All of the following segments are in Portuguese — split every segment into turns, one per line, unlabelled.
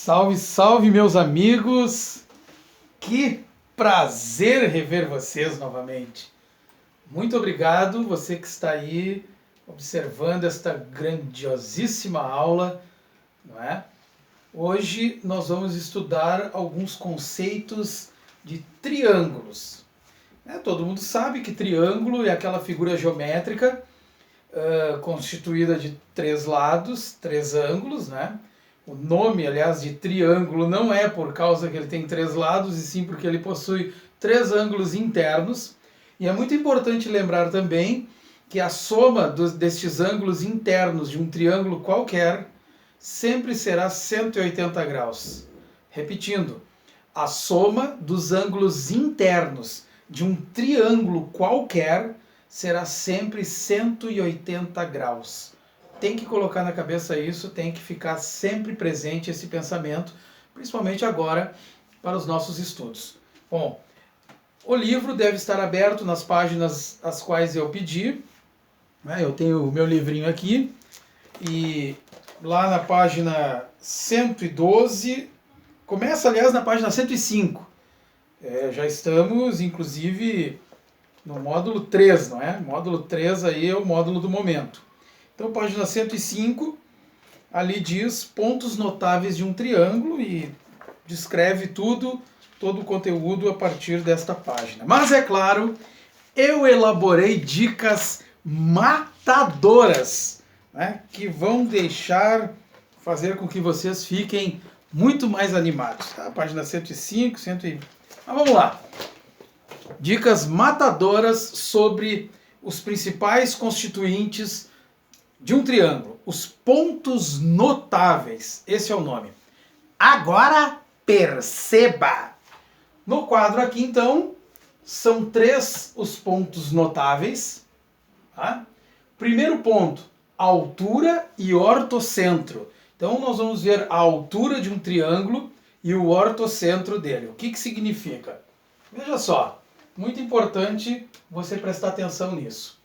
Salve, salve, meus amigos! Que prazer rever vocês novamente. Muito obrigado, você que está aí observando esta grandiosíssima aula, não é? Hoje nós vamos estudar alguns conceitos de triângulos. Todo mundo sabe que triângulo é aquela figura geométrica constituída de três lados, três ângulos, né? O nome, aliás, de triângulo não é por causa que ele tem três lados, e sim porque ele possui três ângulos internos. E é muito importante lembrar também que a soma destes ângulos internos de um triângulo qualquer sempre será 180 graus. Repetindo, a soma dos ângulos internos de um triângulo qualquer será sempre 180 graus. Tem que colocar na cabeça isso, tem que ficar sempre presente esse pensamento, principalmente agora para os nossos estudos. Bom, o livro deve estar aberto nas páginas as quais eu pedi. Eu tenho o meu livrinho aqui e lá na página 112, começa aliás na página 105. Já estamos inclusive no módulo 3, não é? Módulo 3 aí é o módulo do momento. Então, página 105, ali diz pontos notáveis de um triângulo e descreve todo o conteúdo a partir desta página. Mas, é claro, eu elaborei dicas matadoras, né, que vão fazer com que vocês fiquem muito mais animados. Tá? Página 105, Mas vamos lá. Dicas matadoras sobre os principais constituintes de um triângulo, os pontos notáveis, esse é o nome. Agora perceba! No quadro aqui, então, são três os pontos notáveis. Tá? Primeiro ponto, altura e ortocentro. Então, nós vamos ver a altura de um triângulo e o ortocentro dele. O que significa? Veja só, muito importante você prestar atenção nisso.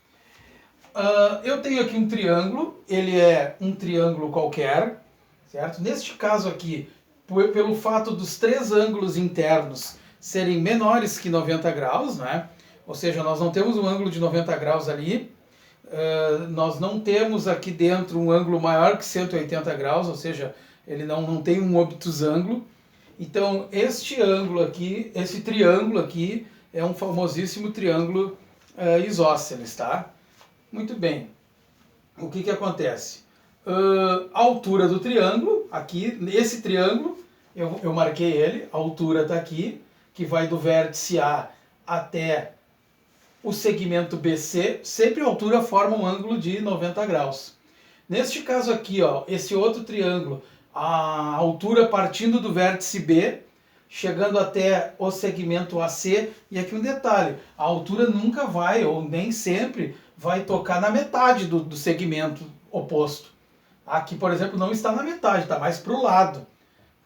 Eu tenho aqui um triângulo, ele é um triângulo qualquer, certo? Neste caso aqui, pelo fato dos três ângulos internos serem menores que 90 graus, né? Ou seja, nós não temos um ângulo de 90 graus ali, nós não temos aqui dentro um ângulo maior que 180 graus, ou seja, ele não tem um obtusângulo. Então, este ângulo aqui, esse triângulo aqui, é um famosíssimo triângulo isósceles, tá? Muito bem. O que acontece? A altura do triângulo, aqui, esse triângulo, eu marquei ele, a altura está aqui, que vai do vértice A até o segmento BC, sempre a altura forma um ângulo de 90 graus. Neste caso aqui, ó, esse outro triângulo, a altura partindo do vértice B, chegando até o segmento AC, e aqui um detalhe, a altura nunca vai, ou nem sempre, vai tocar na metade do segmento oposto. Aqui, por exemplo, não está na metade, está mais para o lado.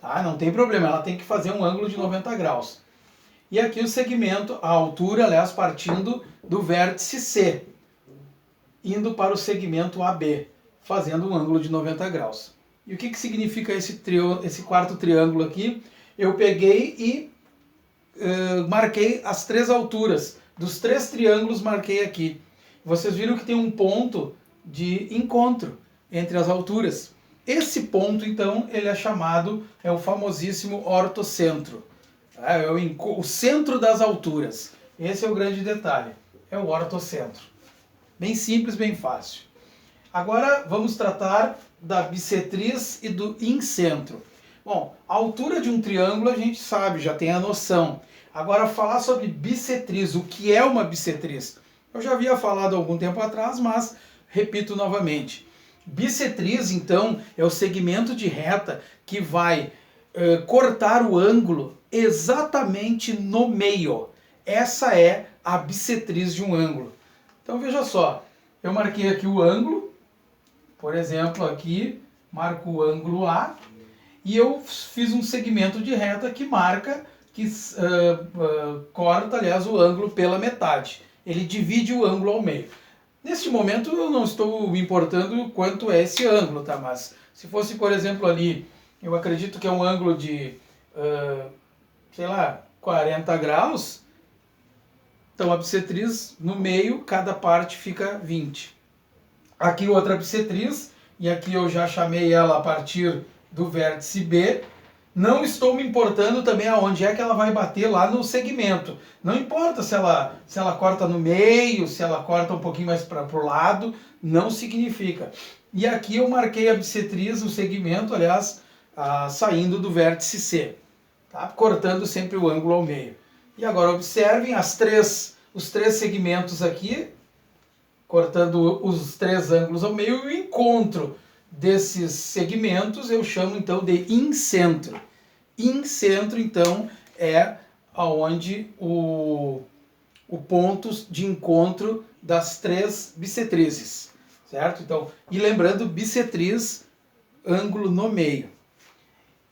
Tá? Não tem problema, ela tem que fazer um ângulo de 90 graus. E aqui o segmento, a altura, aliás, partindo do vértice C, indo para o segmento AB, fazendo um ângulo de 90 graus. E o que significa esse quarto triângulo aqui? Eu peguei e marquei as três alturas. Dos três triângulos, marquei aqui. Vocês viram que tem um ponto de encontro entre as alturas. Esse ponto, então, ele é chamado, é o famosíssimo ortocentro. É o centro das alturas. Esse é o grande detalhe. É o ortocentro. Bem simples, bem fácil. Agora vamos tratar da bissetriz e do incentro. Bom, a altura de um triângulo a gente sabe, já tem a noção. Agora, falar sobre bissetriz, o que é uma bissetriz? Eu já havia falado há algum tempo atrás, mas repito novamente. Bissetriz, então, é o segmento de reta que vai cortar o ângulo exatamente no meio. Essa é a bissetriz de um ângulo. Então, veja só, eu marquei aqui o ângulo, por exemplo, aqui, marco o ângulo A, e eu fiz um segmento de reta que marca, que corta, aliás, o ângulo pela metade. Ele divide o ângulo ao meio. Neste momento eu não estou me importando quanto é esse ângulo, tá? Mas se fosse, por exemplo, ali eu acredito que é um ângulo de, sei lá, 40 graus, então a bissetriz no meio, cada parte fica 20. Aqui outra bissetriz, e aqui eu já chamei ela a partir do vértice B. Não estou me importando também aonde é que ela vai bater lá no segmento. Não importa se ela corta no meio, se ela corta um pouquinho mais para o lado, não significa. E aqui eu marquei a bissetriz, o segmento, aliás, saindo do vértice C, tá? Cortando sempre o ângulo ao meio. E agora observem os três segmentos aqui, cortando os três ângulos ao meio, e o encontro desses segmentos eu chamo então de incentro. Incentro, então, é aonde o ponto de encontro das três bissetrizes, certo? Então, e lembrando, bissetriz, ângulo no meio.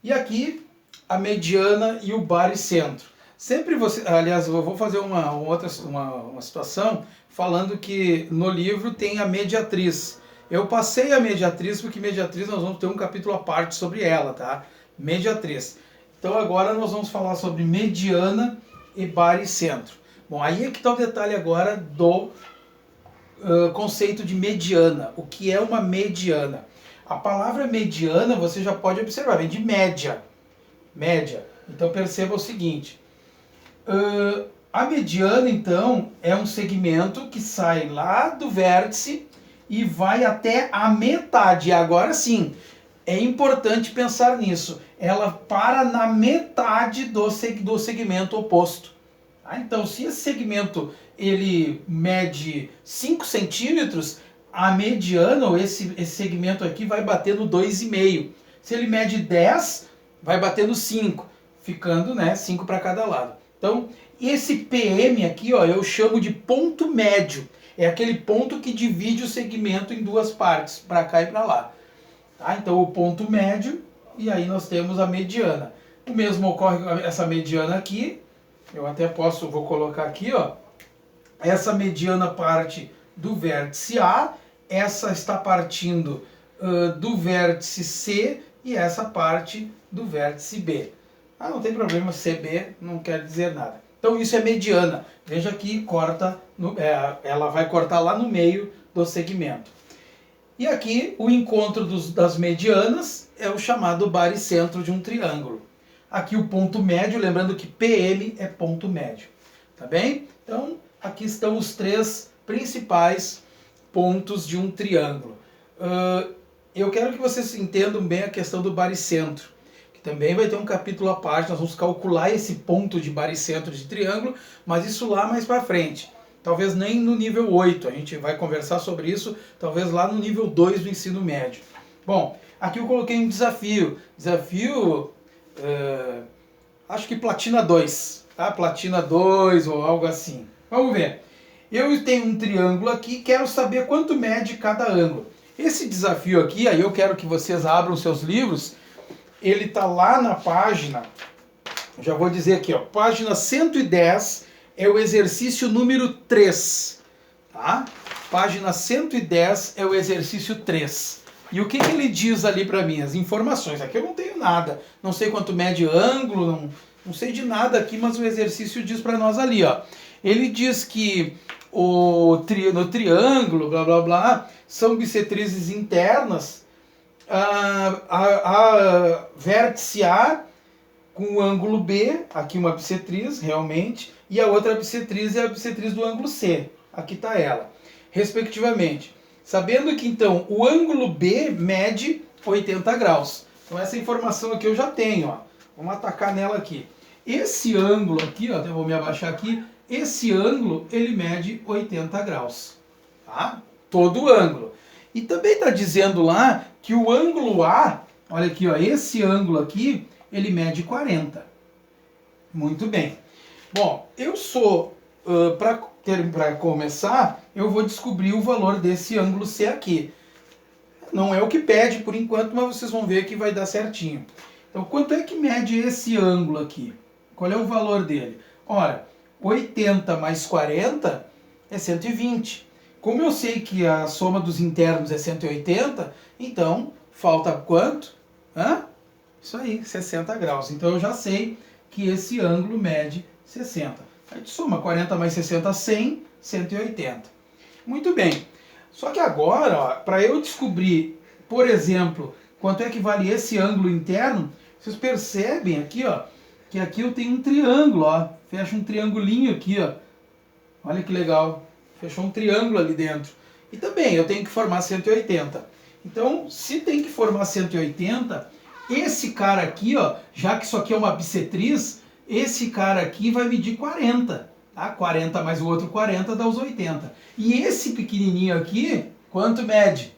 E aqui, a mediana e o baricentro. Sempre você, aliás, eu vou fazer uma situação falando que no livro tem a mediatriz. Eu passei a mediatriz porque mediatriz nós vamos ter um capítulo à parte sobre ela, tá? Mediatriz. Então agora nós vamos falar sobre mediana e baricentro. Bom, aí é que está o detalhe agora do conceito de mediana. O que é uma mediana? A palavra mediana você já pode observar, vem de média. Média. Então perceba o seguinte. A mediana, então, é um segmento que sai lá do vértice e vai até a metade. Agora sim, é importante pensar nisso. Ela para na metade do segmento oposto. Então, se esse segmento ele mede 5 centímetros, a mediana, ou esse segmento aqui, vai bater no 2,5. Se ele mede 10, vai bater no 5, ficando, né, 5 para cada lado. Então, esse PM aqui, ó, eu chamo de ponto médio. É aquele ponto que divide o segmento em duas partes, para cá e para lá. Tá? Então, o ponto médio, e aí nós temos a mediana. O mesmo ocorre com essa mediana aqui. Eu até vou colocar aqui, ó. Essa mediana parte do vértice A, essa está partindo do vértice C e essa parte do vértice B. Não tem problema, CB não quer dizer nada. Então isso é mediana. Veja que ela vai cortar lá no meio do segmento. E aqui o encontro das medianas é o chamado baricentro de um triângulo. Aqui o ponto médio, lembrando que PM é ponto médio. Tá bem? Então aqui estão os três principais pontos de um triângulo. Eu quero que vocês entendam bem a questão do baricentro, que também vai ter um capítulo à parte. Nós vamos calcular esse ponto de baricentro de triângulo, mas isso lá mais para frente. Talvez nem no nível 8, a gente vai conversar sobre isso, talvez lá no nível 2 do ensino médio. Bom, aqui eu coloquei um desafio. Desafio, acho que Platina 2, tá? Platina 2 ou algo assim. Vamos ver. Eu tenho um triângulo aqui, quero saber quanto mede cada ângulo. Esse desafio aqui, aí eu quero que vocês abram seus livros, ele está lá na página, já vou dizer aqui, ó, página 110, é o exercício número 3, tá? Página 110 é o exercício 3. E o que ele diz ali para mim? As informações. Aqui eu não tenho nada, não sei quanto mede ângulo, não sei de nada aqui, mas o exercício diz para nós ali, ó. Ele diz que no triângulo, blá blá blá, são bissetrizes internas, a vértice A com o ângulo B, aqui uma bissetriz, realmente, e a outra bissetriz é a bissetriz do ângulo C, aqui está ela, respectivamente. Sabendo que, então, o ângulo B mede 80 graus. Então, essa informação aqui eu já tenho, ó. Vamos atacar nela aqui. Esse ângulo aqui, ó, eu vou me abaixar aqui, esse ângulo, ele mede 80 graus, tá? Todo o ângulo. E também está dizendo lá que o ângulo A, olha aqui, ó, esse ângulo aqui, ele mede 40. Muito bem. Bom, para começar, eu vou descobrir o valor desse ângulo C aqui. Não é o que pede por enquanto, mas vocês vão ver que vai dar certinho. Então, quanto é que mede esse ângulo aqui? Qual é o valor dele? Ora, 80 mais 40 é 120. Como eu sei que a soma dos internos é 180, então falta quanto? Isso aí, 60 graus. Então eu já sei que esse ângulo mede 60. A gente soma 40 mais 60, 100, 180. Muito bem. Só que agora, para eu descobrir, por exemplo, quanto é que vale esse ângulo interno, vocês percebem aqui, ó, que aqui eu tenho um triângulo, ó. Fecha um triangulinho aqui, ó. Olha que legal. Fechou um triângulo ali dentro. E também eu tenho que formar 180. Então, se tem que formar 180, esse cara aqui, ó, já que isso aqui é uma bissetriz, esse cara aqui vai medir 40. Tá? 40 mais o outro 40 dá os 80. E esse pequenininho aqui, quanto mede?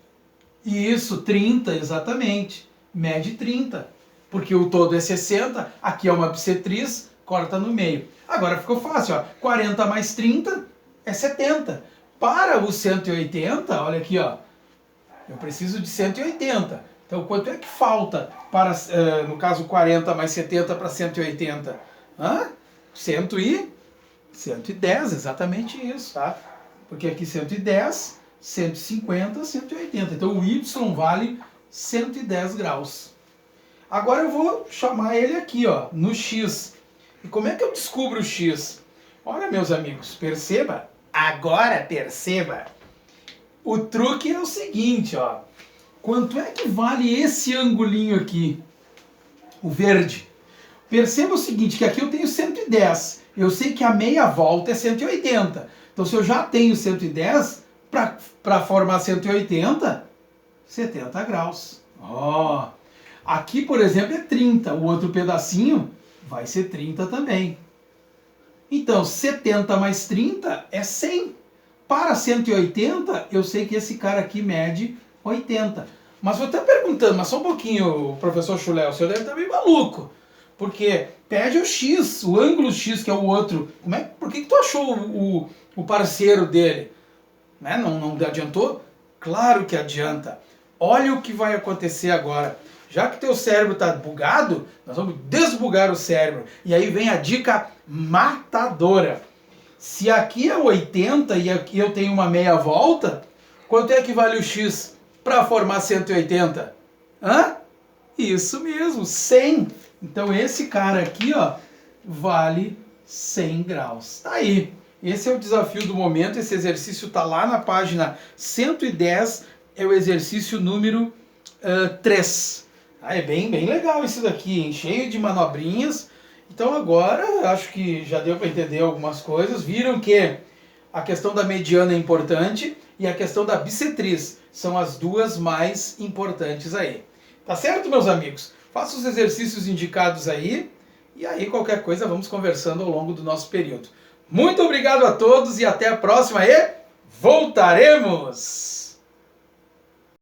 Isso, 30, exatamente. Mede 30. Porque o todo é 60, aqui é uma bissetriz, corta no meio. Agora ficou fácil, ó. 40 mais 30 é 70. Para o 180, olha aqui, ó. Eu preciso de 180. Então, quanto é que falta para, no caso, 40 mais 70 para 180? 110, exatamente isso, tá? Porque aqui 110, 150, 180. Então, o Y vale 110 graus. Agora eu vou chamar ele aqui, ó, no X. E como é que eu descubro o X? Olha, meus amigos, perceba. Agora perceba. O truque é o seguinte, ó. Quanto é que vale esse angulinho aqui? O verde. Perceba o seguinte, que aqui eu tenho 110. Eu sei que a meia volta é 180. Então, se eu já tenho 110, para formar 180, 70 graus. Ó. Aqui, por exemplo, é 30. O outro pedacinho vai ser 30 também. Então, 70 mais 30 é 100. Para 180, eu sei que esse cara aqui mede 80. Mas vou até perguntando, mas só um pouquinho, professor Chulé, o senhor deve estar meio maluco. Porque pede o X, o ângulo X, que é o outro. Por que tu achou o parceiro dele? Né? Não adiantou? Claro que adianta. Olha o que vai acontecer agora. Já que teu cérebro está bugado, nós vamos desbugar o cérebro. E aí vem a dica matadora. Se aqui é 80 e aqui eu tenho uma meia volta, quanto é que vale o X para formar 180? Isso mesmo, 100. Então esse cara aqui, ó, vale 100 graus. Tá aí. Esse é o desafio do momento. Esse exercício está lá na página 110. É o exercício número 3. É bem legal isso daqui, hein? Cheio de manobrinhas. Então agora, acho que já deu para entender algumas coisas. Viram que a questão da mediana é importante e a questão da bissetriz são as duas mais importantes aí. Tá certo, meus amigos? Faça os exercícios indicados aí e aí qualquer coisa vamos conversando ao longo do nosso período. Muito obrigado a todos e até a próxima e voltaremos!